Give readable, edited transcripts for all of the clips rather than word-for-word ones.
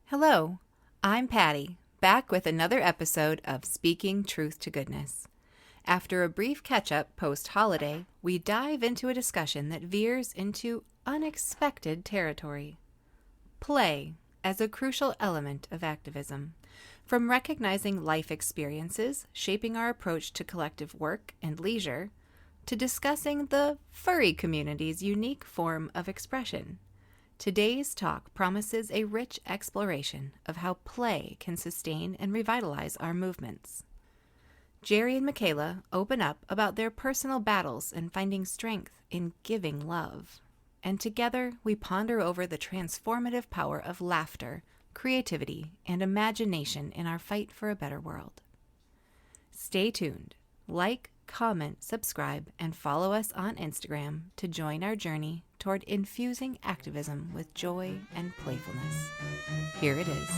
Hello, I'm Patty, back with another episode of Speaking Truth to Goodness. After a brief catch-up post-holiday, we dive into a discussion that veers into unexpected territory. Play as a crucial element of activism. From recognizing life experiences shaping our approach to collective work and leisure, to discussing the furry community's unique form of expression. Today's talk promises a rich exploration of how play can sustain and revitalize our movements. Jerry and Michaela open up about their personal battles and finding strength in giving love. And together we ponder over the transformative power of laughter, creativity, and imagination in our fight for a better world. Stay tuned. Like, comment, subscribe, and follow us on Instagram to join our journey toward infusing activism with joy and playfulness. Here it is.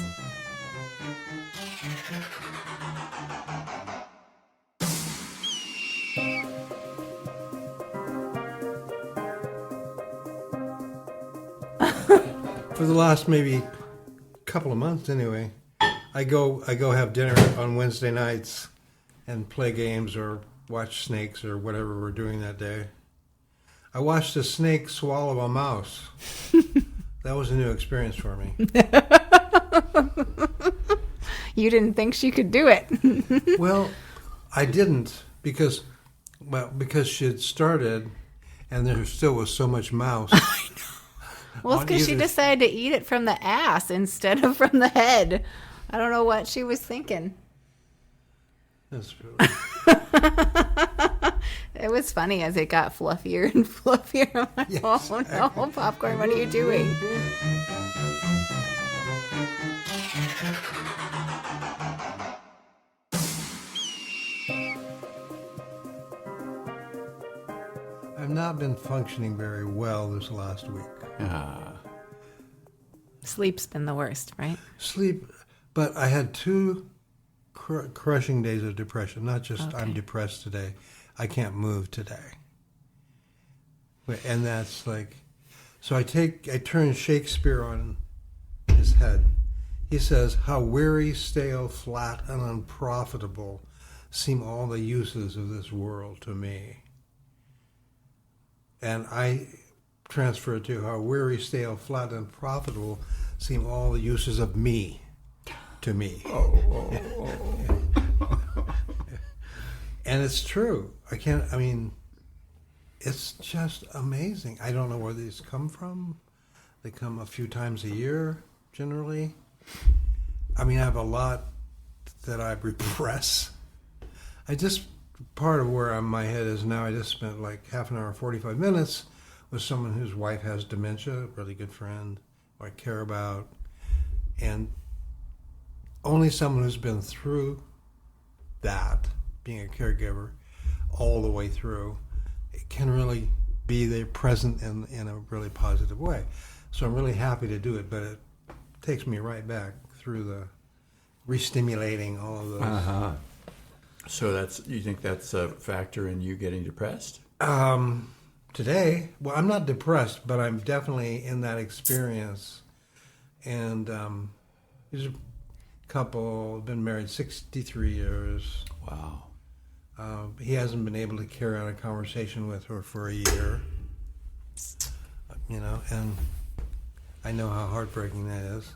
For the last maybe couple of months anyway, I go have dinner on Wednesday nights and play games or watch snakes or whatever we're doing that day. I watched a snake swallow a mouse. That was a new experience for me. You didn't think she could do it. Well, I didn't because she had started and there still was so much mouse. I know. Well, it's because she decided to eat it from the ass instead of from the head. I don't know what she was thinking. That's true. It was funny as it got fluffier and fluffier. I'm like, Yes. oh no, Popcorn, what are you doing? I've not been functioning very well this last week. Sleep's been the worst, right? Sleep, but I had two crushing days of depression. Not just I'm depressed today, I can't move today. And that's like, so I turn Shakespeare on his head. He says, "How weary, stale, flat, and unprofitable seem all the uses of this world to me." And I transfer it to how weary, stale, flat, and unprofitable seem all the uses of me to me. And it's true. It's just amazing. I don't know where these come from. They come a few times a year, generally. I have a lot that I repress. Part of where my head is now, I just spent like half an hour, 45 minutes with someone whose wife has dementia, a really good friend, who I care about. And only someone who's been through that, being a caregiver, all the way through, can really be there present in a really positive way. So I'm really happy to do it, but it takes me right back through the re-stimulating all of those. So you think that's a factor in you getting depressed? Today, well, I'm not depressed, but I'm definitely in that experience. And there's a couple, been married 63 years. Wow. He hasn't been able to carry on a conversation with her for a year. And I know how heartbreaking that is.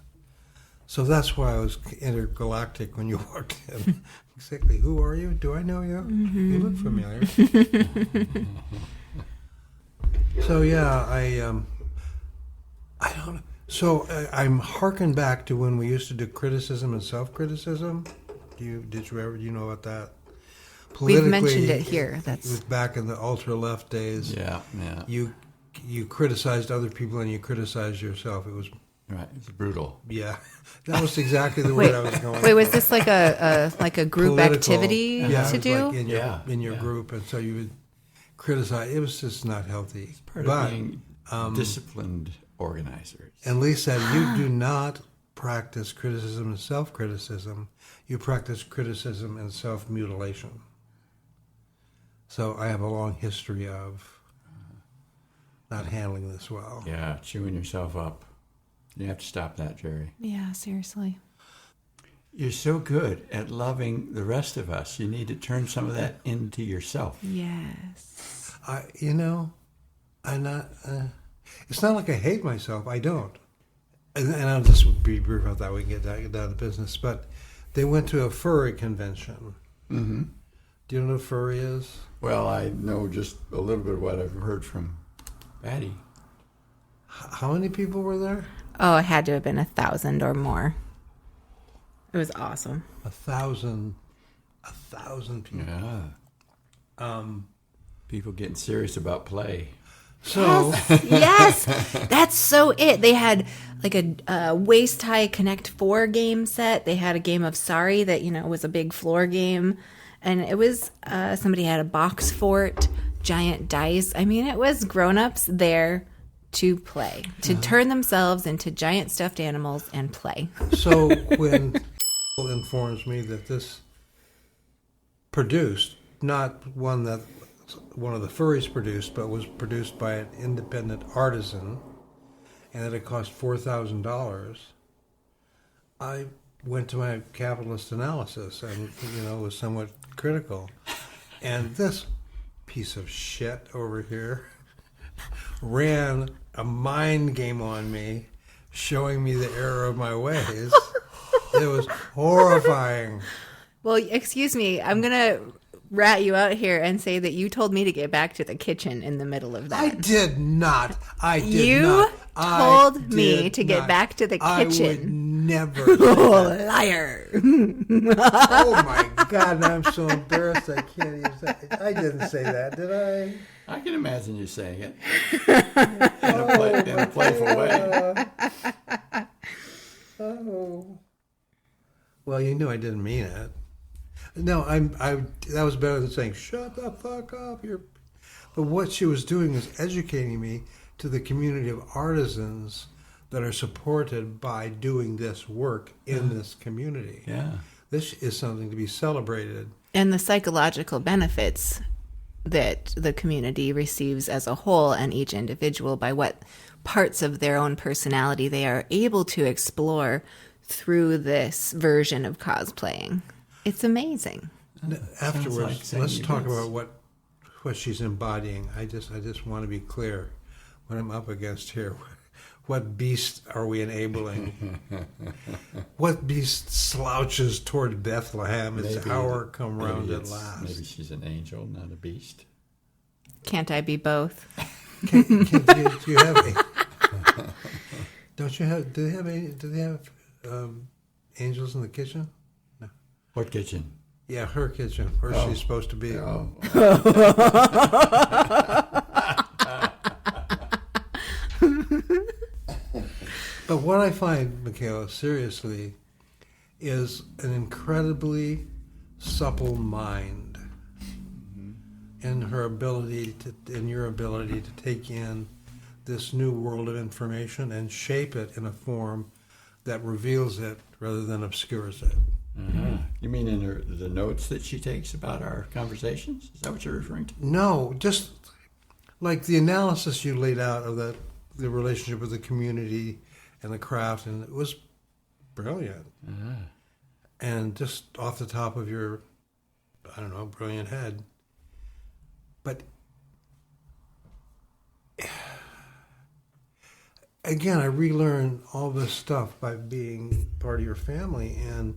So that's why I was intergalactic when you walked in. Exactly. Who are you? Do I know you? Mm-hmm. You look familiar. So yeah, I don't know. So I'm harking back to when we used to do criticism and self-criticism. Do you know about that? We've mentioned it here. It was back in the ultra-left days. Yeah. You criticized other people and you criticized yourself. It was right. It's brutal. Yeah, that was exactly the word I was going. Wait, was this like a group Political activity to do? Like in your group, and so you would criticize. It was just not healthy. It's part of being disciplined organizers. And Lee said, you do not practice criticism and self-criticism. You practice criticism and self-mutilation. So I have a long history of not handling this well. Yeah, chewing yourself up. You have to stop that, Jerry. Yeah, seriously. You're so good at loving the rest of us. You need to turn some of that into yourself. Yes. I'm not. It's not like I hate myself. I don't. And I'll just be brief about that. We can get down to business. But they went to a furry convention. Mm-hmm. Do you know what a furry is? Well, I know just a little bit of what I've heard from Patty. How many people were there? Oh, it had to have been 1,000 or more. It was awesome. 1,000 people. Yeah. People getting serious about play. So Yes, that's so it. They had like a waist-high Connect 4 game set. They had a game of Sorry that, was a big floor game. And it was, somebody had a box fort, giant dice. I mean, it was grown-ups there to play, to turn themselves into giant stuffed animals and play. So when informs me that this produced, not one that one of the furries produced, but was produced by an independent artisan, and that it cost $4,000, I went to my capitalist analysis and, was somewhat critical. And this piece of shit over here ran a mind game on me, showing me the error of my ways. It was horrifying. Well, excuse me, I'm going to rat you out here and say that you told me to get back to the kitchen in the middle of that. I did not. You told me to get back to the kitchen. I would never. Oh, liar. Oh my God, and I'm so embarrassed I can't even say it. I didn't say that, did I? I can imagine you saying it in a playful way. Oh. Well, I didn't mean it. No, that was better than saying, shut the fuck up. But what she was doing was educating me to the community of artisans that are supported by doing this work in this community. Yeah. This is something to be celebrated. And the psychological benefits that the community receives as a whole and each individual by what parts of their own personality they are able to explore through this version of cosplaying. It's amazing. Afterwards, let's talk about what she's embodying. I just want to be clear what I'm up against here. What beast are we enabling? What beast slouches toward Bethlehem? Its hour come round at last. Maybe she's an angel, not a beast. Can't I be both? Do you have a? Don't you have? Do they have angels in the kitchen? No. What kitchen? Yeah, her kitchen, where she's supposed to be. Oh. But what I find, Michaela, seriously, is an incredibly supple mind, and her ability and your ability to take in this new world of information and shape it in a form that reveals it rather than obscures it. Uh-huh. You mean in the notes that she takes about our conversations? Is that what you're referring to? No, just like the analysis you laid out of the relationship with the community and the craft, and it was brilliant. Uh-huh. And just off the top of your, brilliant head. But again, I relearned all this stuff by being part of your family, and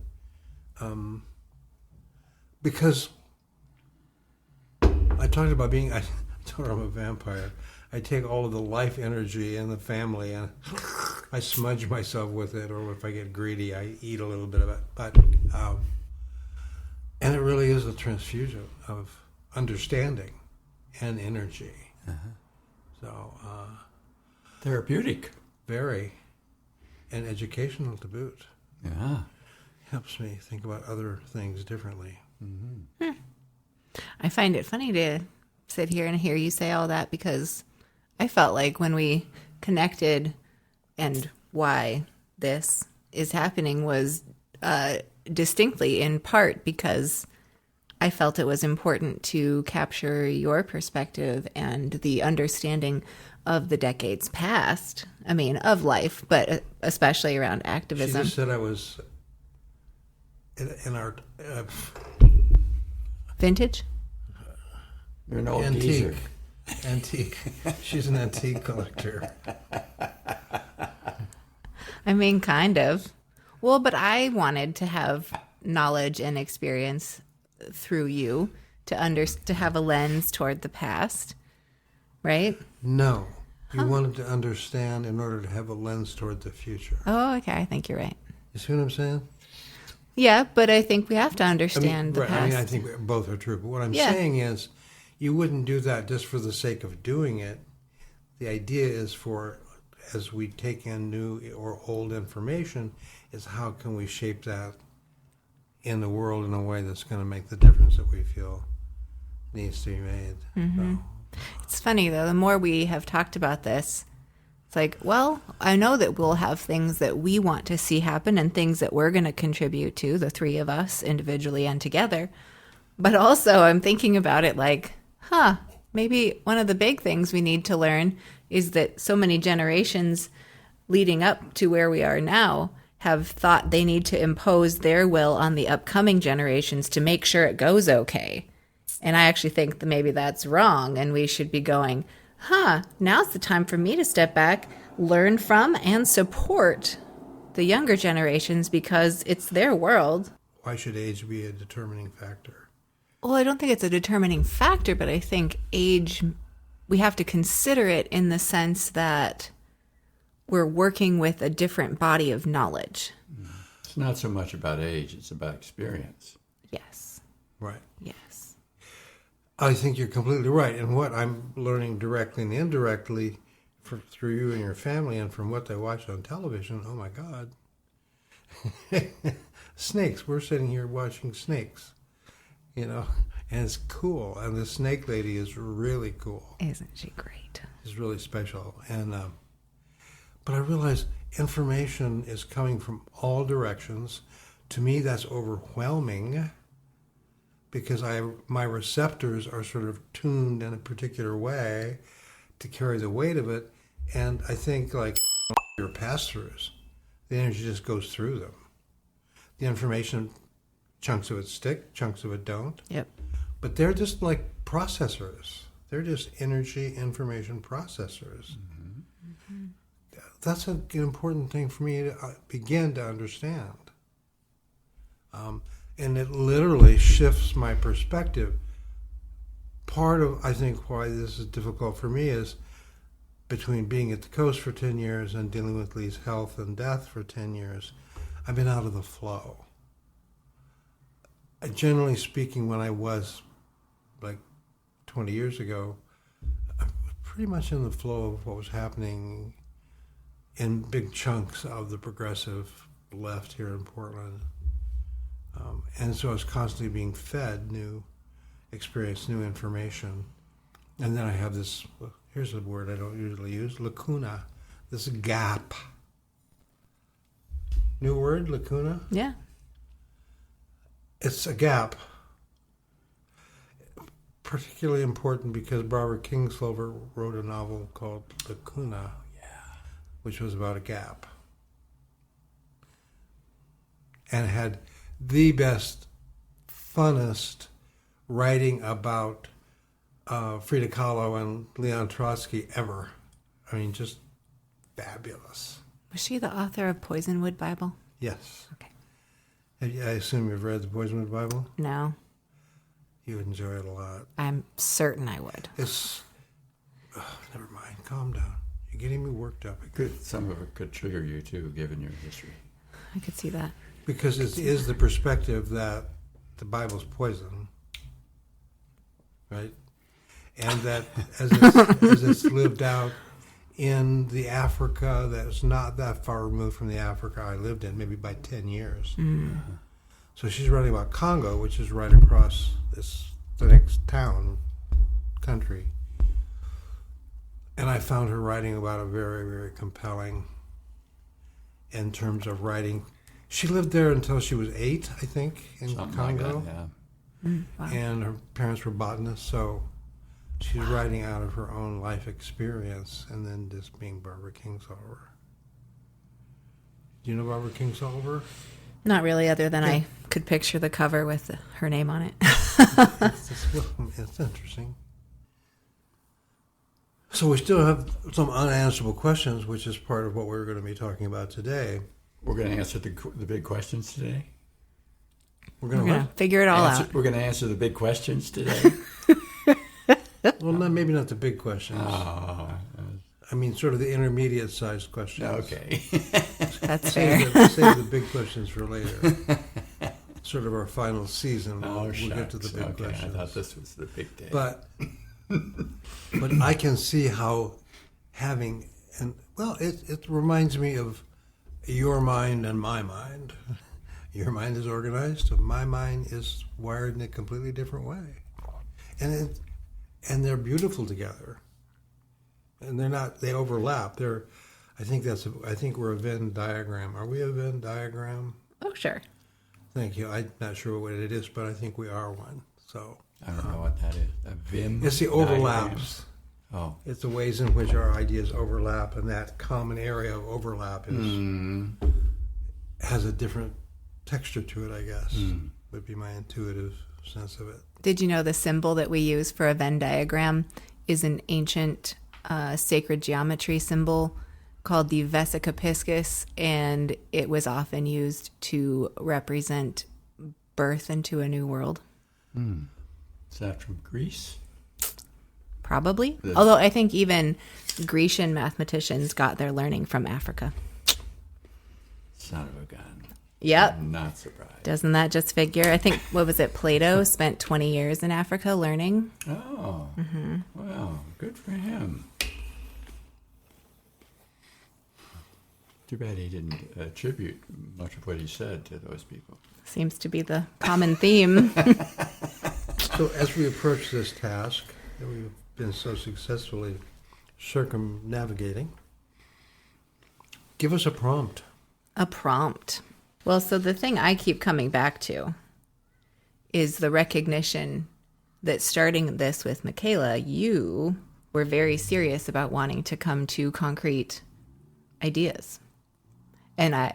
because I talked about I told her I'm a vampire. I take all of the life energy in the family and I smudge myself with it, or if I get greedy, I eat a little bit of it. But and it really is a transfusion of understanding and energy. Uh-huh. So Therapeutic. very, and educational to boot. Yeah. Helps me think about other things differently. Mm-hmm. I find it funny to sit here and hear you say all that, because I felt like when we connected and why this is happening was distinctly in part because I felt it was important to capture your perspective and the understanding of the decades past. I mean, of life, but especially around She activism. just said I was in our Vintage? You're an old geezer. antique. She's an antique collector. I mean, kind of. Well, but I wanted to have knowledge and experience through you to have a lens toward the past, right? No. You wanted to understand in order to have a lens toward the future. Oh, okay. I think you're right. You see what I'm saying? Yeah, but I think we have to understand the right. past. I think both are true. But what I'm Yeah. saying is you wouldn't do that just for the sake of doing it. The idea is for, as we take in new or old information, is how can we shape that in the world in a way that's going to make the difference that we feel needs to be made. Mm-hmm. It's funny, though, the more we have talked about this, it's like, well, I know that we'll have things that we want to see happen and things that we're going to contribute to, the three of us, individually and together. But also, I'm thinking about it like, maybe one of the big things we need to learn is that so many generations leading up to where we are now have thought they need to impose their will on the upcoming generations to make sure it goes okay. And I actually think that maybe that's wrong, and we should be going, now's the time for me to step back, learn from, and support the younger generations because it's their world. Why should age be a determining factor? Well, I don't think it's a determining factor, but I think age, we have to consider it in the sense that we're working with a different body of knowledge. It's not so much about age, it's about experience. Yes. Right. Yes. I think you're completely right. And what I'm learning directly and indirectly through you and your family and from what they watch on television, oh my God. Snakes. We're sitting here watching snakes, and it's cool. And the snake lady is really cool. Isn't she great? She's really special. And but I realize information is coming from all directions. To me, that's overwhelming because my receptors are sort of tuned in a particular way to carry the weight of it. And I think like your pass-throughs, the energy just goes through them. The information, chunks of it stick, chunks of it don't. Yep. But they're just like processors. They're just energy information processors. Mm-hmm. That's an important thing for me to begin to understand. And it literally shifts my perspective. Part of, I think, why this is difficult for me is between being at the coast for 10 years and dealing with Lee's health and death for 10 years, I've been out of the flow. Generally speaking, when I was like 20 years ago, I was pretty much in the flow of what was happening in big chunks of the progressive left here in Portland. And so I was constantly being fed new experience, new information. And then I have this, here's a word I don't usually use, lacuna, this gap. New word, lacuna? Yeah. It's a gap. Particularly important because Barbara Kingsolver wrote a novel called Lacuna, which was about a gap. And had the best, funnest writing about Frida Kahlo and Leon Trotsky ever. I mean, just fabulous. Was she the author of Poisonwood Bible? Yes. Okay. I assume you've read the Poisonwood Bible? No. You would enjoy it a lot. I'm certain I would. It's... never mind. Calm down. You're getting me worked up. Some of it could trigger you, too, given your history. I could see that. Because it is the perspective that the Bible's poison, right? And that as it's lived out in the Africa that's not that far removed from the Africa I lived in, maybe by 10 years. Mm. So she's writing about Congo, which is right across the next country. And I found her writing about it very, very compelling in terms of writing. She lived there until she was 8, I think, in Something Congo. like that, Wow. And her parents were botanists, so she's writing out of her own life experience and then just being Barbara Kingsolver. Do you know Barbara Kingsolver? Not really, other than I could picture the cover with her name on it. It's interesting. So we still have some unanswerable questions, which is part of what we're going to be talking about today. We're going to answer the big questions today. We're going to figure it all out. We're going to answer the big questions today. Well, maybe not the big questions. Oh, I mean, sort of the intermediate-sized questions. okay. That's fair. Save the big questions for later. Sort of our final season. We'll get to the big questions. I thought this was the big day. But I can see how having, it reminds me of your mind and my mind. Your mind is organized, my mind is wired in a completely different way. And they're beautiful together. And they overlap. I think we're a Venn diagram. Are we a Venn diagram? Oh, sure. Thank you. I'm not sure what it is, but I think we are one. So I don't know what that is. A Vim? it's the overlaps. Diagram. Oh. It's the ways in which our ideas overlap, and that common area of overlap has a different texture to it, I guess, would be my intuitive sense of it. Did you know the symbol that we use for a Venn diagram is an ancient sacred geometry symbol called the Vesica Piscis, and it was often used to represent birth into a new world? Is that from Greece? Probably. Although I think even Grecian mathematicians got their learning from Africa. Son of a gun. Yep. I'm not surprised. Doesn't that just figure? I think, Plato spent 20 years in Africa learning. Oh. Well, good for him. Too bad he didn't attribute much of what he said to those people. Seems to be the common theme. So as we approach this task that we've been so successfully circumnavigating, give us a prompt. A prompt. Well, so the thing I keep coming back to is the recognition that starting this with Michaela, you were very serious about wanting to come to concrete ideas. And I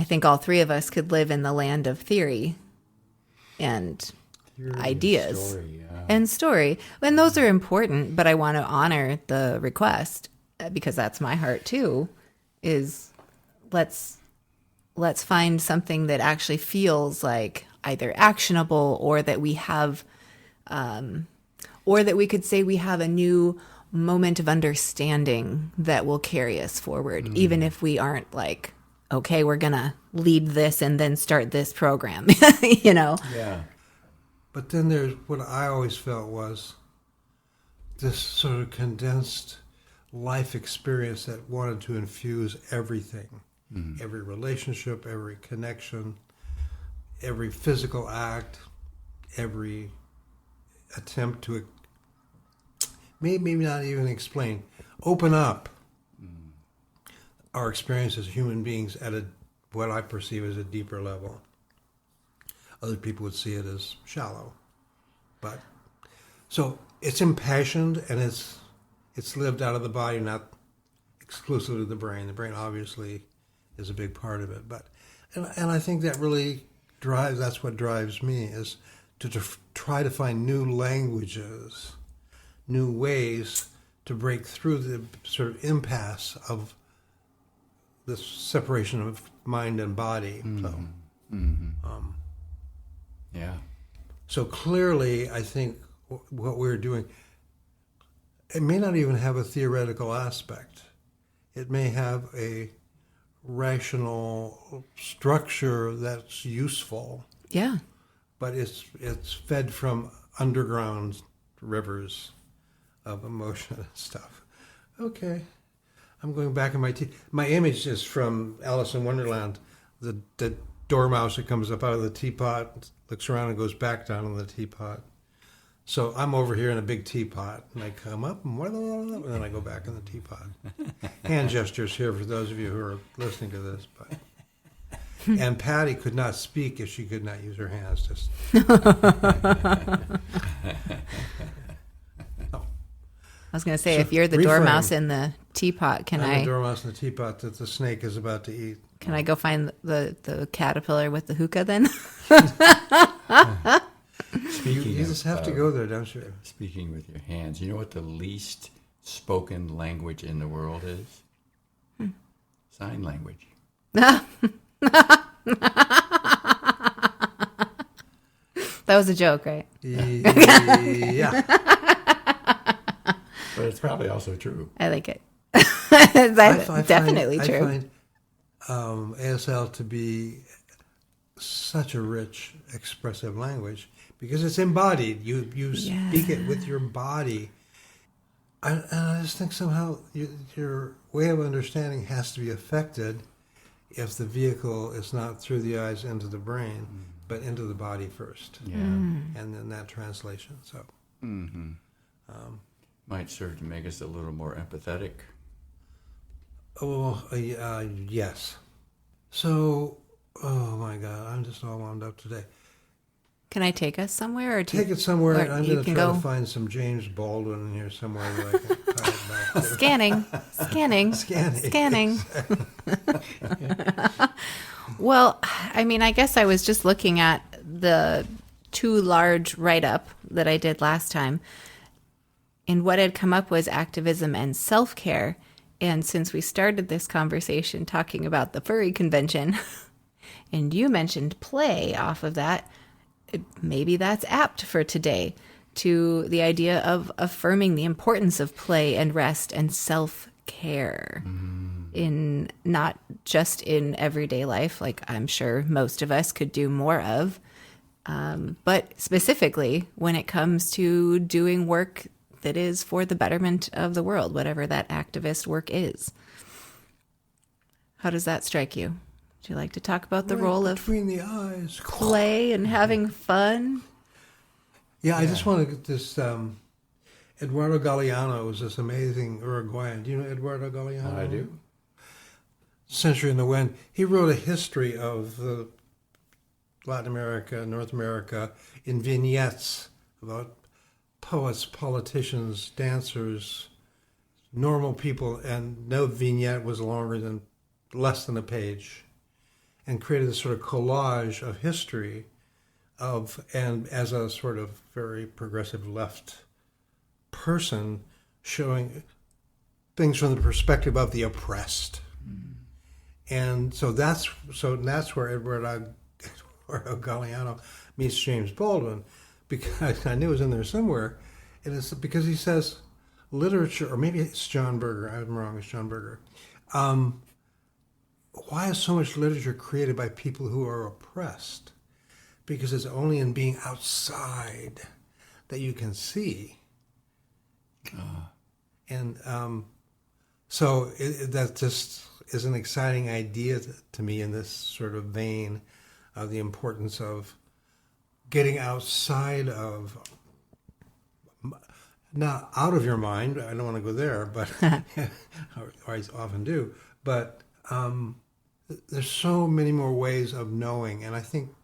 think all three of us could live in the land of theory and ideas and story. And those are important, but I want to honor the request because that's my heart too, is let's find something that actually feels like either actionable or that we have, or that we could say we have a new moment of understanding that will carry us forward, even if we aren't like, okay, we're going to lead this and then start this program, Yeah. But then there's what I always felt was this sort of condensed life experience that wanted to infuse everything. Every relationship, every connection, every physical act, every attempt to maybe not even explain, open up our experience as human beings at what I perceive as a deeper level. Other people would see it as shallow. But so it's impassioned and it's lived out of the body, not exclusively the brain. The brain obviously is a big part of it. But and I think that really that's what drives me, is to try to find new languages, new ways to break through the sort of impasse of this separation of mind and body. So clearly, I think what we're doing, it may not even have a theoretical aspect. It may have a rational structure that's useful. Yeah. But it's fed from underground rivers of emotion and stuff. Okay. I'm going back in my image is from Alice in Wonderland. The dormouse that comes up out of the teapot, looks around and goes back down in the teapot. So I'm over here in a big teapot, and I come up, and then I go back in the teapot. Hand gestures here for those of you who are listening to this. But And Patty could not speak if she could not use her hands. Just I was going to say, So, if you're the reframe. dormouse in the teapot, I'm the dormouse in the teapot that the snake is about to eat. can I go find the caterpillar with the hookah then? Speaking You just have to go there, don't you? Speaking with your hands, you know what the least spoken language in the world is? Sign language. That was a joke, right? Yeah. But it's probably also true. I like it. That's I definitely find, true. I find ASL to be such a rich, expressive language because it's embodied. You speak it with your body. And I just think somehow your way of understanding has to be affected if the vehicle is not through the eyes into the brain, but into the body first. Yeah. And then that translation. So Might serve to make us a little more empathetic. yes. So, oh my God, I'm just all wound up today. Can I take us somewhere? Or Take it somewhere. or I'm you going to can try go to find some James Baldwin in here somewhere that I can tie it back to. Scanning. Scanning. Well, I mean, I guess I was just looking at the too large write-up that I did last time. And what had come up was activism and self-care. And since we started this conversation talking about the furry convention, and you mentioned play off of that, maybe that's apt for today, to the idea of affirming the importance of play and rest and self-care in not just in everyday life, like I'm sure most of us could do more of, but specifically when it comes to doing work that is for the betterment of the world, whatever that activist work is. How does that strike you? Would you like to talk about the role of between the eyes, play and having fun? Yeah, I just want to get this. Eduardo Galeano was this amazing Uruguayan. Do you know Eduardo Galeano? I do. Century in the Wind. He wrote a history of Latin America, North America, in vignettes about poets, politicians, dancers, normal people, and no vignette was less than a page, and created this sort of collage of history and as a sort of very progressive left person, showing things from the perspective of the oppressed. And so that's where Eduardo Galeano meets James Baldwin, because I knew it was in there somewhere, and it's because he says literature, or maybe it's John Berger. I'm wrong. It's John Berger. Why is so much literature created by people who are oppressed? Because it's only in being outside that you can see. And so that just is an exciting idea to me in this sort of vein of the importance of getting outside of, not out of your mind. I don't want to go there, but or I often do. But there's so many more ways of knowing, and I think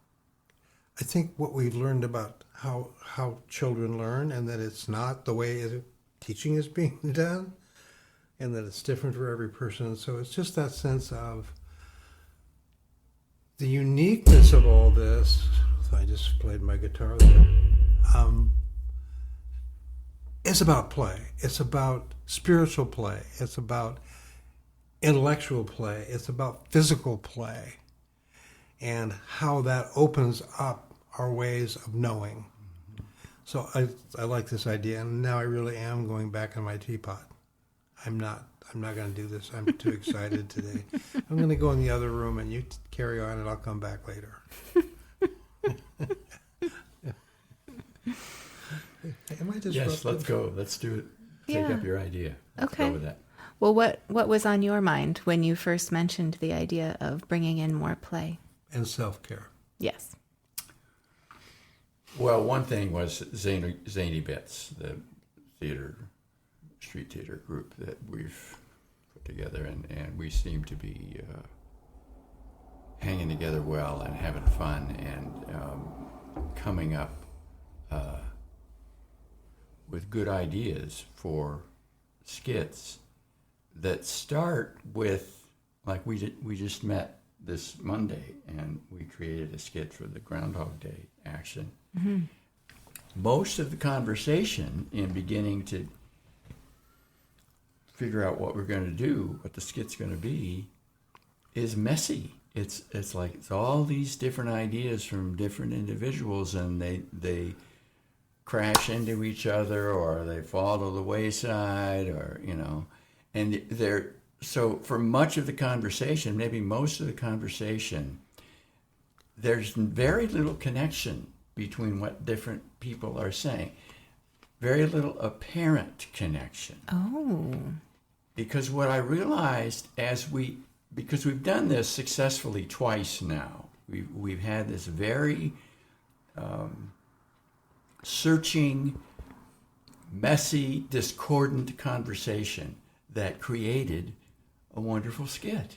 what we've learned about how children learn, and that it's not the way teaching is being done, and that it's different for every person. So it's just that sense of the uniqueness of all this. I just played my guitar there. It's about play. It's about spiritual play. It's about intellectual play. It's about physical play, and how that opens up our ways of knowing. So I like this idea, and now I really am going back in my teapot. I'm not going to do this. I'm too excited today. I'm going to go in the other room, and you carry on, and I'll come back later. Am I disruptive? Yes, let's go. Let's do it. Take Yeah. up your idea. Let's Okay. go with that. Well, what was on your mind when you first mentioned the idea of bringing in more play? And self-care. Yes. Well, one thing was Zany Bits, the street theater group that we've put together, and we seem to be hanging together well and having fun and coming up with good ideas for skits that start with, like we just met this Monday and we created a skit for the Groundhog Day action. Mm-hmm. Most of the conversation in beginning to figure out what we're going to do, what the skit's going to be, is messy. It's like it's all these different ideas from different individuals, and they crash into each other, or they fall to the wayside, or and they're so for much of the conversation, maybe most of the conversation, there's very little connection between what different people are saying. Very little apparent connection. Oh. Because what I realized because we've done this successfully twice now, we've had this very searching, messy, discordant conversation that created a wonderful skit.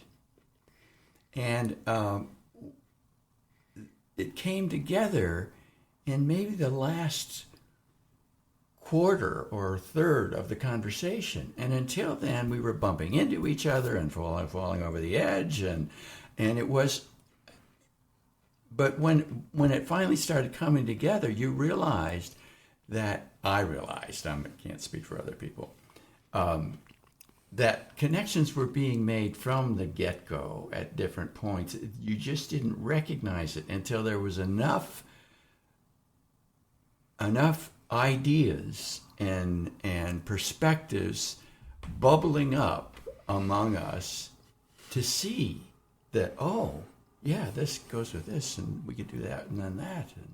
And it came together in maybe the last quarter or third of the conversation, and until then we were bumping into each other and falling over the edge, and it was. But when it finally started coming together, you realized that I can't speak for other people, that connections were being made from the get-go at different points. You just didn't recognize it until there was enough ideas and perspectives bubbling up among us to see that, oh, yeah, this goes with this, and we could do that, and then that, and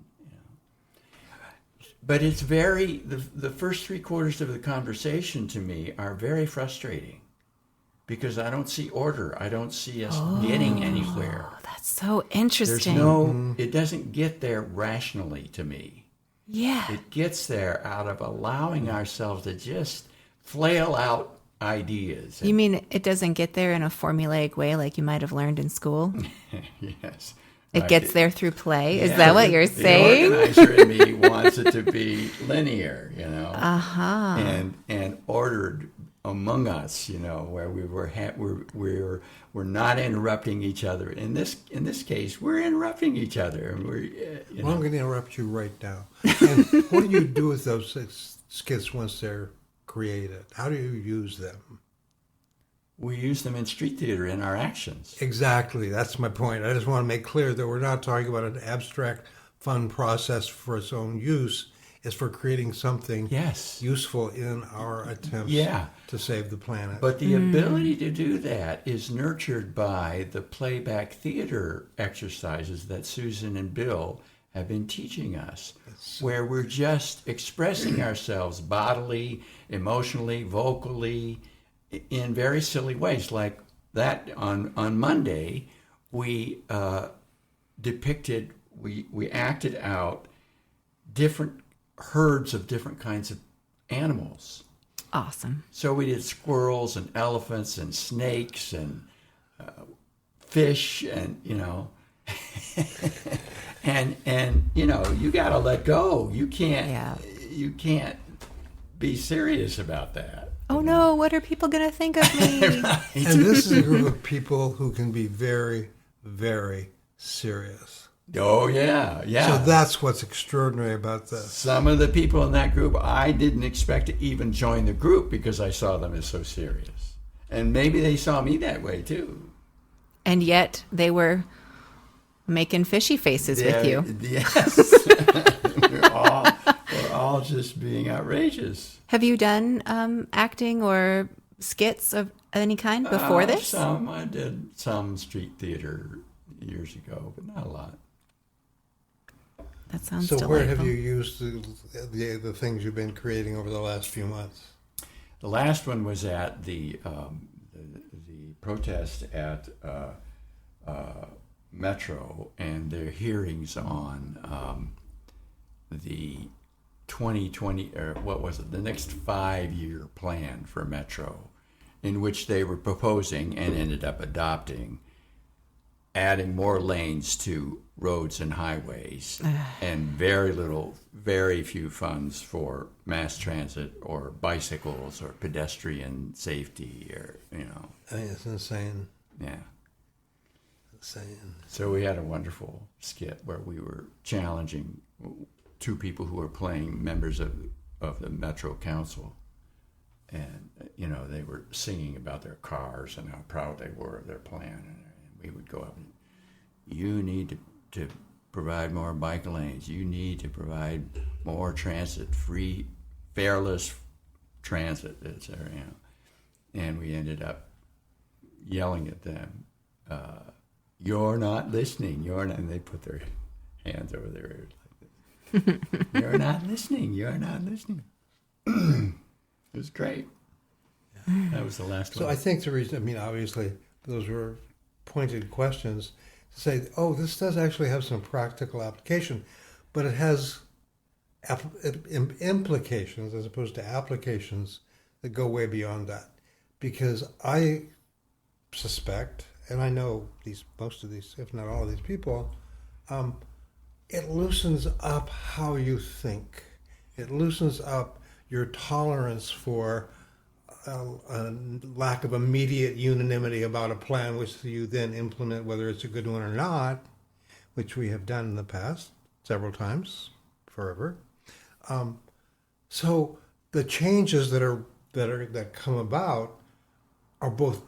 But it's the first 3/4 of the conversation to me are very frustrating because I don't see order. I don't see us getting anywhere. That's so interesting. It doesn't get there rationally to me. Yeah. It gets there out of allowing ourselves to just flail out ideas. You mean it doesn't get there in a formulaic way like you might have learned in school? Yes. It gets there through play? Is that what you're saying? The organizer in me wants it to be linear, Uh-huh. and ordered among us, where we're not interrupting each other. In this case, we're interrupting each other, and Well, I'm going to interrupt you right now. And what do you do with those skits once they're created? How do you use them? We use them in street theater in our actions. Exactly. That's my point. I just want to make clear that we're not talking about an abstract, fun process for its own use. It's for creating something useful in our attempts to save the planet. But the ability to do that is nurtured by the playback theater exercises that Susan and Bill have been teaching us, where we're just expressing ourselves bodily, emotionally, vocally, in very silly ways. Like that on Monday, we depicted, we acted out different herds of different kinds of animals. Awesome. So we did squirrels and elephants and snakes and fish and, and you got to let go. You can't be serious about that. Oh no, what are people going to think of me? Right. And this is a group of people who can be very, very serious. Oh, yeah. So that's what's extraordinary about this. Some of the people in that group, I didn't expect to even join the group because I saw them as so serious. And maybe they saw me that way, too. And yet they were making fishy faces with you. Yes. we're all just being outrageous. Have you done acting or skits of any kind before this? I did some street theater years ago, but not a lot. That sounds so delightful. Where have you used the things you've been creating over the last few months? The last one was at the protest at Metro and their hearings on the 2020, or what was it, the next 5-year plan for Metro, in which they were proposing and ended up adopting adding more lanes to roads and highways, and very few funds for mass transit or bicycles or pedestrian safety, or I mean, it's insane. Yeah. Insane. So we had a wonderful skit where we were challenging two people who were playing members of the Metro Council, and they were singing about their cars and how proud they were of their plan, and we would go up and, you need to provide more bike lanes, you need to provide more free, fareless transit, etc. And we ended up yelling at them, you're not listening, and they put their hands over their ears like this. You're not listening. It was great. Yeah, that was the last one. So I think the reason, obviously, those were pointed questions to say, this does actually have some practical application, but it has implications as opposed to applications that go way beyond that. Because I suspect, and I know most of these, if not all of these people, it loosens up how you think. It loosens up your tolerance for a lack of immediate unanimity about a plan, which you then implement, whether it's a good one or not, which we have done in the past several times, forever. So the changes that come about are both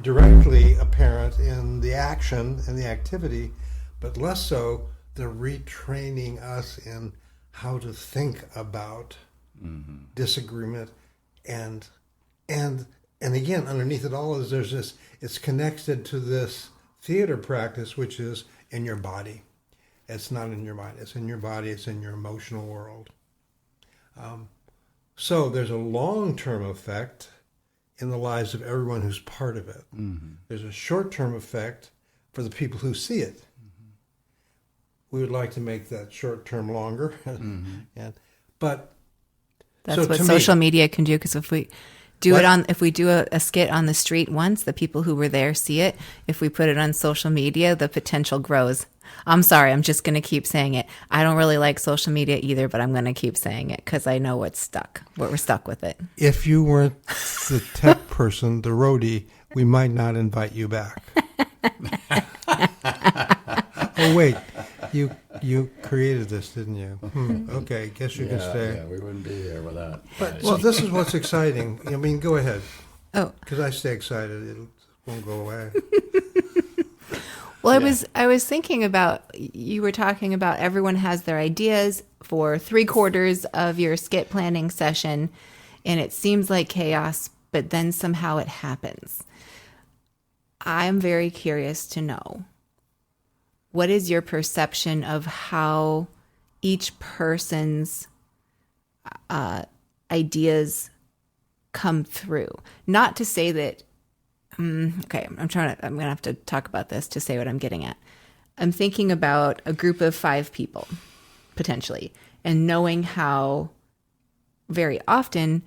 directly apparent in the action and the activity, but less so they're retraining us in how to think about disagreement, and again, underneath it all is there's this, it's connected to this theater practice, which is in your body. It's not in your mind, it's in your body, it's in your emotional world. So there's a long-term effect in the lives of everyone who's part of it. There's a short-term effect for the people who see it. We would like to make that short-term longer, but that's so what social media can do. Because if we do if we do a skit on the street once, the people who were there see it. If we put it on social media, the potential grows. I'm sorry, I'm just going to keep saying it. I don't really like social media either, but I'm going to keep saying it because I know we're stuck with it. If you weren't the tech person, the roadie, we might not invite you back. Oh, wait. You created this, didn't you? Okay, guess you can stay. Yeah, we wouldn't be here without. But so this is what's exciting. Go ahead. Oh, because I stay excited, it won't go away. Well, I was thinking about, you were talking about everyone has their ideas for 3/4 of your skit planning session, and it seems like chaos, but then somehow it happens. I'm very curious to know, what is your perception of how each person's ideas come through? Not to say that, okay, I'm going to have to talk about this to say what I'm getting at. I'm thinking about a group of 5 people, potentially, and knowing how very often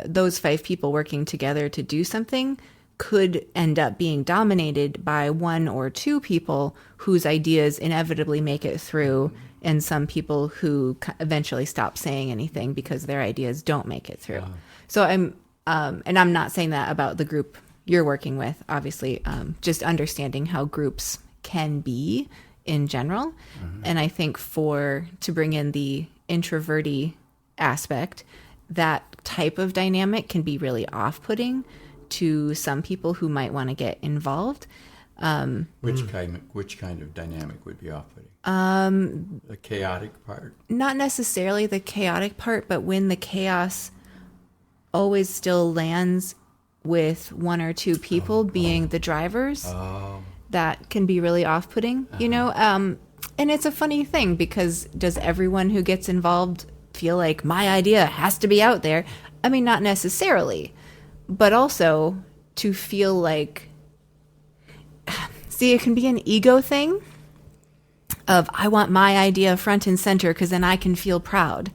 those 5 people working together to do something could end up being dominated by 1 or 2 people whose ideas inevitably make it through, and some people who eventually stop saying anything because their ideas don't make it through. So and I'm not saying that about the group you're working with, obviously, just understanding how groups can be in general. And I think to bring in the introverty aspect, that type of dynamic can be really off-putting to some people who might want to get involved. Which kind of dynamic would be off-putting? The chaotic part? Not necessarily the chaotic part, but when the chaos always still lands with 1 or 2 people being the drivers, that can be really off-putting, and it's a funny thing, because does everyone who gets involved feel like my idea has to be out there? I mean, not necessarily. But also to feel like, see, it can be an ego thing of, I want my idea front and center because then I can feel proud.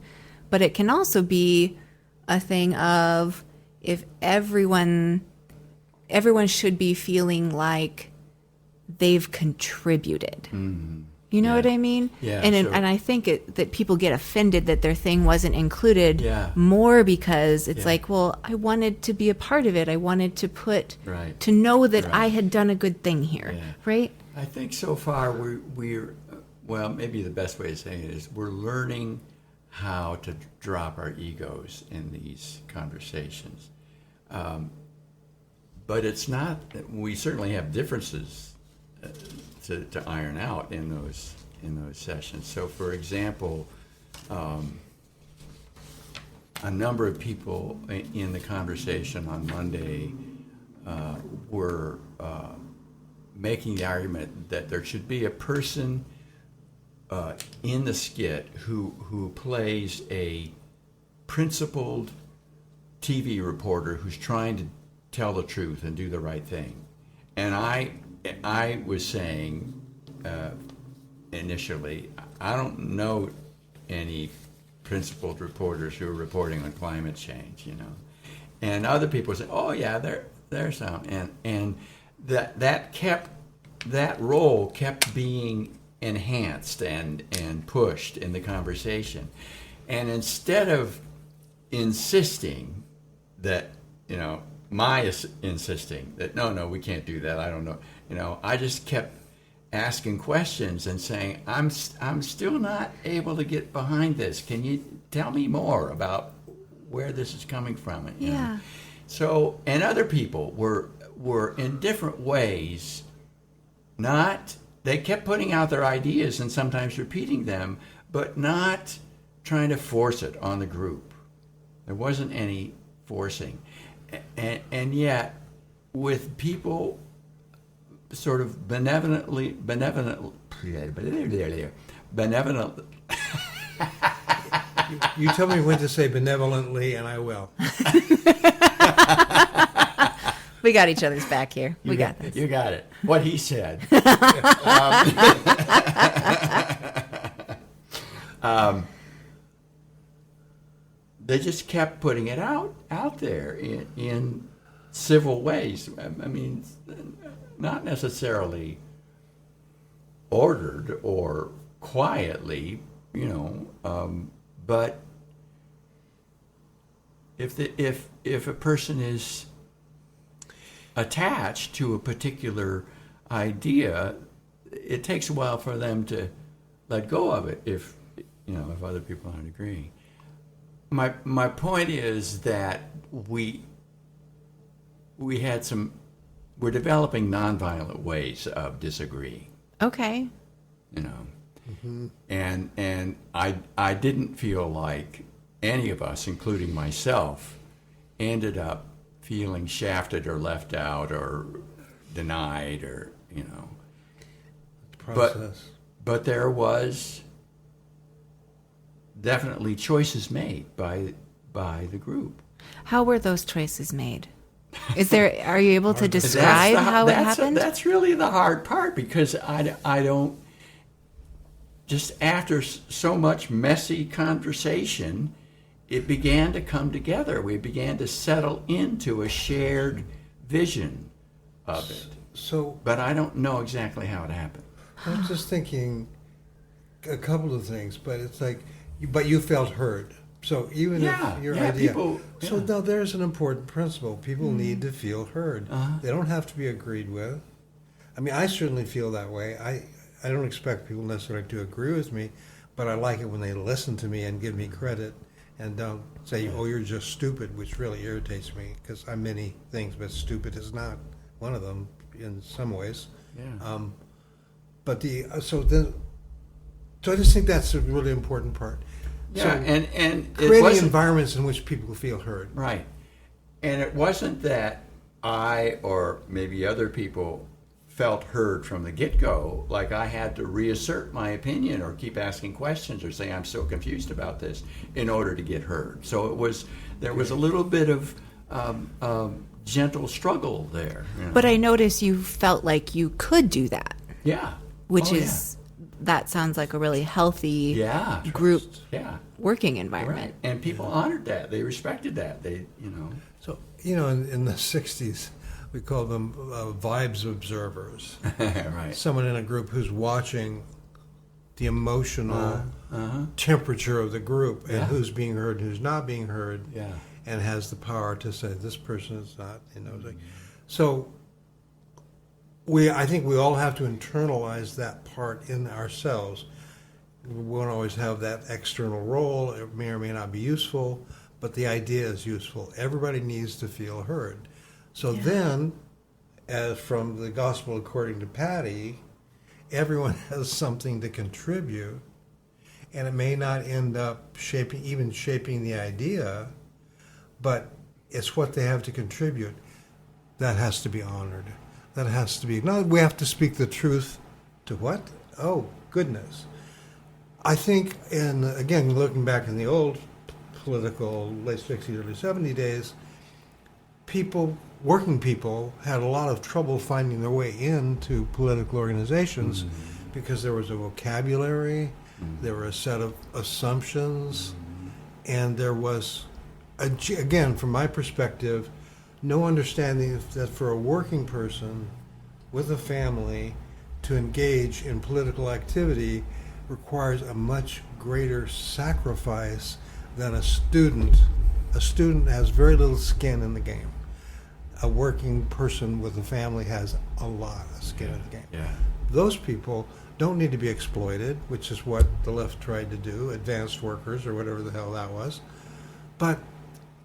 But it can also be a thing of, if everyone should be feeling like they've contributed. Mm-hmm. You know Yeah. what I mean? Yeah, And so- and I think that people get offended that their thing wasn't included Yeah. more because it's Yeah. like, well, I wanted to be a part of it. I wanted to Right. to know that Right. I had done a good thing here, Yeah. right? I think so far we're well, maybe the best way of saying it is we're learning how to drop our egos in these conversations. But it's not. We certainly have differences to iron out in those sessions. So, for example, a number of people in the conversation on Monday were making the argument that there should be a person in the skit who plays a principled TV reporter who's trying to tell the truth and do the right thing. And I was saying initially, I don't know any principled reporters who are reporting on climate change, you know. And other people say, oh yeah, there's some. And that role kept being enhanced and pushed in the conversation. And instead of insisting that, you know, insisting that no, we can't do that, I don't know, you know, I just kept asking questions and saying, I'm still not able to get behind this. Can you tell me more about where this is coming from? You know? So, and other people were in different ways, they kept putting out their ideas and sometimes repeating them, but not trying to force it on the group. There wasn't any forcing. And yet, with people sort of benevolently, You tell me when to say benevolently, and I will. We got each other's back here. We got this. You got it. What he said. They just kept putting it out there in civil ways. I mean, not necessarily ordered or quietly, you know, but if a person is attached to a particular idea, it takes a while for them to let go of it if other people aren't agreeing. My point is that we're developing nonviolent ways of disagreeing. Okay. You know, mm-hmm. and I didn't feel like any of us, including myself, ended up feeling shafted or left out or denied or, you know. Process. But there was definitely choices made by the group. How were those choices made? Are you able to describe how it happened? That's really the hard part, because I don't, just after so much messy conversation, it began to come together. We began to settle into a shared vision of it. But I don't know exactly how it happened. I'm just thinking a couple of things, but it's like, but you felt heard. So even if your idea... So now there's an important principle. People need to feel heard. Uh-huh. They don't have to be agreed with. I mean, I certainly feel that way. I don't expect people necessarily to agree with me, but I like it when they listen to me and give me credit and don't say, oh, you're just stupid, which really irritates me, because I'm many things, but stupid is not one of them in some ways. Yeah. So I just think that's a really important part. Yeah, so and creating environments in which people feel heard. Right. And it wasn't that I or maybe other people felt heard from the get-go, like I had to reassert my opinion or keep asking questions or say I'm so confused about this in order to get heard. So there was a little bit of gentle struggle there. You know? But I noticed you felt like you could do that. Yeah. Which that sounds like a really healthy group working environment. Right. And people honored that. They respected that. So, in the 60s, we call them vibes observers. Right. Someone in a group who's watching the emotional temperature of the group and Yeah. who's being heard and who's not being heard, Yeah. and has the power to say this person is not. So I think we all have to internalize that part in ourselves. We won't always have that external role. It may or may not be useful, but the idea is useful. Everybody needs to feel heard. So then, as from the Gospel according to Patty, everyone has something to contribute, and it may not end up shaping the idea, but it's what they have to contribute that has to be honored. That has to be. No, we have to speak the truth to what? Oh, goodness. I think, and again, looking back in the old political late 60s, early 70s days, working people had a lot of trouble finding their way into political organizations because there was a vocabulary, there were a set of assumptions, and there was, again, from my perspective, no understanding that for a working person with a family to engage in political activity requires a much greater sacrifice than a student. A student has very little skin in the game. A working person with a family has a lot of skin in the game. Yeah. Those people don't need to be exploited, which is what the left tried to do, advanced workers or whatever the hell that was. But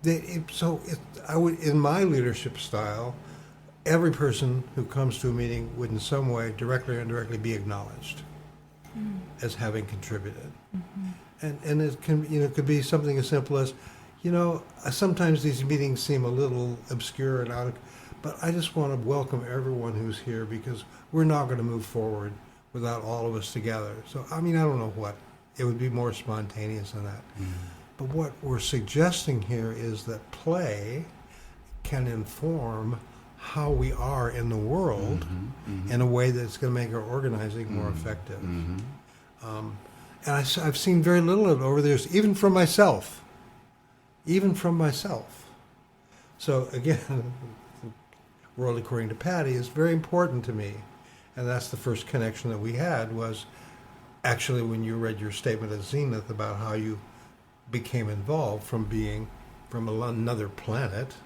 in my leadership style, every person who comes to a meeting would in some way, directly or indirectly, be acknowledged as having contributed. And it could be something as simple as, sometimes these meetings seem a little obscure and but I just want to welcome everyone who's here because we're not going to move forward without all of us together. So, I don't know what. It would be more spontaneous than that. But what we're suggesting here is that play can inform how we are in the world in a way that's going to make our organizing more effective. And I've seen very little of it over the years, even from myself. So again, World According to Patty is very important to me. And that's the first connection that we had was actually when you read your statement at Zenith about how you became involved from being from another planet,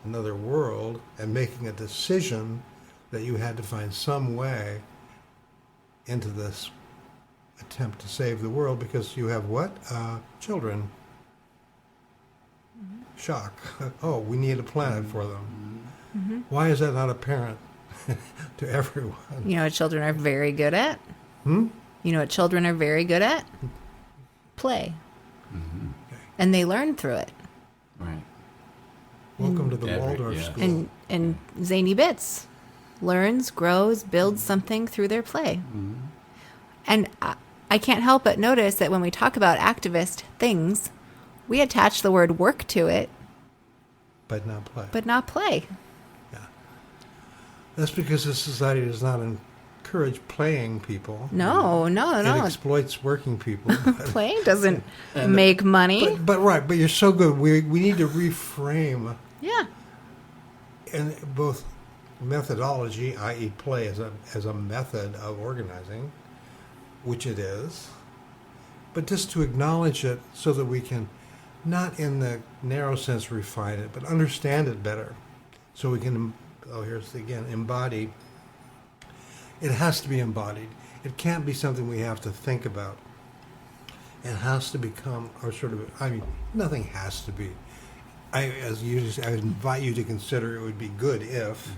another world, and making a decision that you had to find some way into this attempt to save the world because you have what? Children. Shock. Oh, we need a planet for them. Why is that not apparent to everyone? You know what children are very good at? Hmm? You know what children are very good at? Play. Okay. And they learn through it. Right. Welcome to the Waldorf yeah. School. And Zany Bits learns, grows, builds something through their play. And I can't help but notice that when we talk about activist things, we attach the word work to it, But not play. but not play. Yeah. That's because this society does not encourage playing people. No. It exploits working people. Playing doesn't make money. But you're so good. We need to reframe Yeah. in both methodology, i.e. play as a method of organizing, which it is, but just to acknowledge it so that we can, not in the narrow sense refine it, but understand it better. So we can, embody. It has to be embodied. It can't be something we have to think about. It has to become, nothing has to be. I invite you to consider it would be good if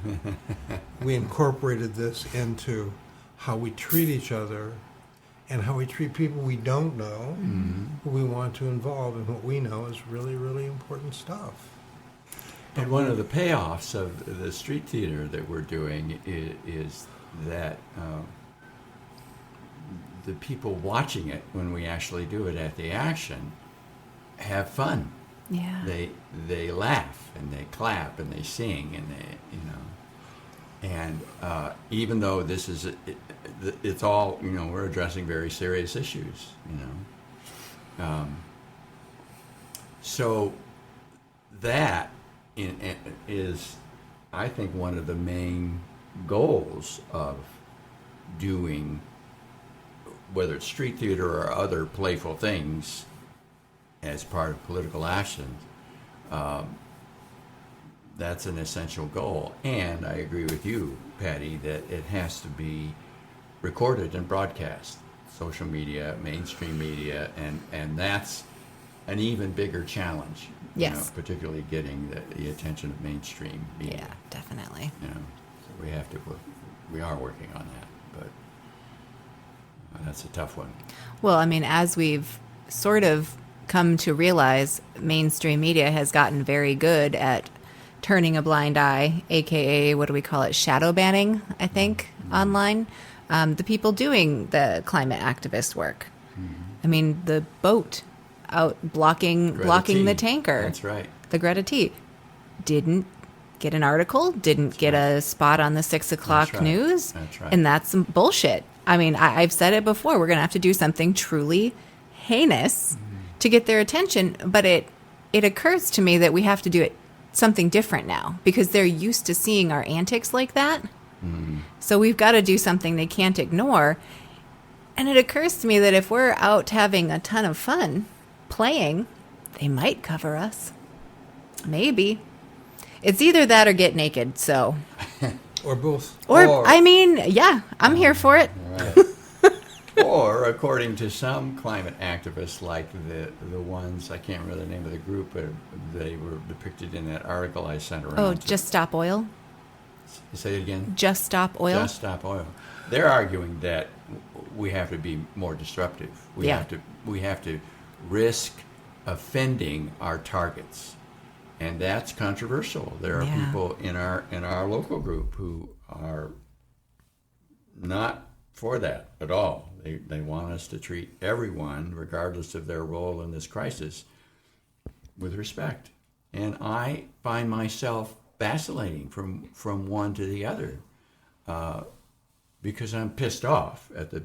we incorporated this into how we treat each other and how we treat people we don't know, who we want to involve in what we know is really, really important stuff. And one of the payoffs of the street theater that we're doing is that the people watching it when we actually do it at the action have fun. Yeah. They laugh and they clap and they sing and even though this is it's all we're addressing very serious issues so that is I think one of the main goals of doing, whether it's street theater or other playful things as part of political action, that's an essential goal. And I agree with you, Patty, that it has to be recorded and broadcast. Social media, mainstream media, and that's an even bigger challenge. Yes. Particularly getting the attention of mainstream media. Yeah, definitely. So we are working on that, but that's a tough one. Well, I mean, as we've sort of come to realize, mainstream media has gotten very good at turning a blind eye, aka what do we call it, shadow banning, I think, online. The people doing the climate activist work. I mean, the boat out blocking the tanker. That's right. The Greta T. Didn't get an article, didn't get a spot on the 6 o'clock That's right. news. That's right. And that's some bullshit. I mean, I've said it before. We're going to have to do something truly heinous to get their attention. But it occurs to me that we have to do something different now because they're used to seeing our antics like that. So we've got to do something they can't ignore. And it occurs to me that if we're out having a ton of fun playing, they might cover us. Maybe. It's either that or get naked, so. Or both. Or I mean, yeah, I'm here for it. Right. Or, according to some climate activists, like the ones, I can't remember the name of the group, but they were depicted in that article I sent around. Oh, Just Stop Oil? Say it again? Just Stop Oil? Just Stop Oil. They're arguing that we have to be more disruptive. We have to risk offending our targets. And that's controversial. There are people in our local group who are not for that at all. They want us to treat everyone, regardless of their role in this crisis, with respect. And I find myself vacillating from one to the other because I'm pissed off at the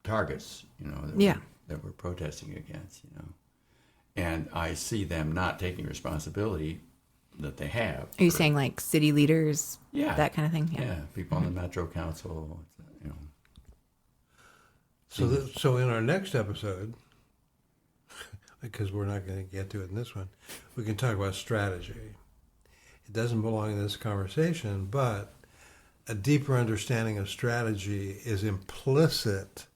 targets, that we're protesting against, And I see them not taking responsibility that they have. Are you saying like city leaders, that kind of thing? Yeah, people on the Metro Council, So in our next episode, because we're not going to get to it in this one, we can talk about strategy. It doesn't belong in this conversation, but a deeper understanding of strategy is implicit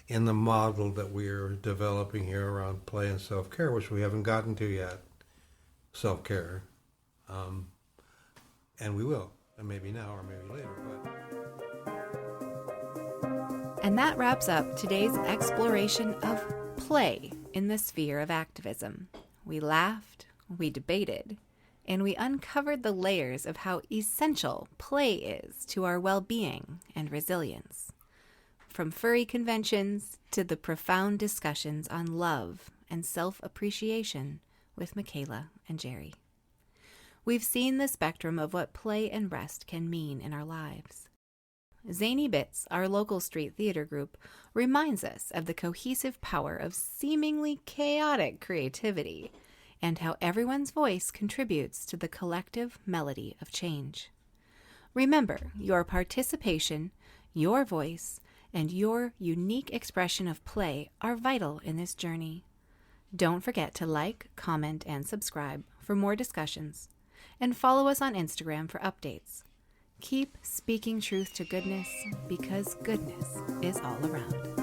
in the model that we are developing here around play and self-care, which we haven't gotten to yet, self-care. And we will, and maybe now or maybe later. And that wraps up today's exploration of play in the sphere of activism. We laughed, we debated, and we uncovered the layers of how essential play is to our well-being and resilience. From furry conventions to the profound discussions on love and self-appreciation with Michaela and Jerry. We've seen the spectrum of what play and rest can mean in our lives. Zany Bits, our local street theater group, reminds us of the cohesive power of seemingly chaotic creativity and how everyone's voice contributes to the collective melody of change. Remember, your participation, your voice, and your unique expression of play are vital in this journey. Don't forget to like, comment, and subscribe for more discussions, and follow us on Instagram for updates. Keep speaking truth to goodness, because goodness is all around.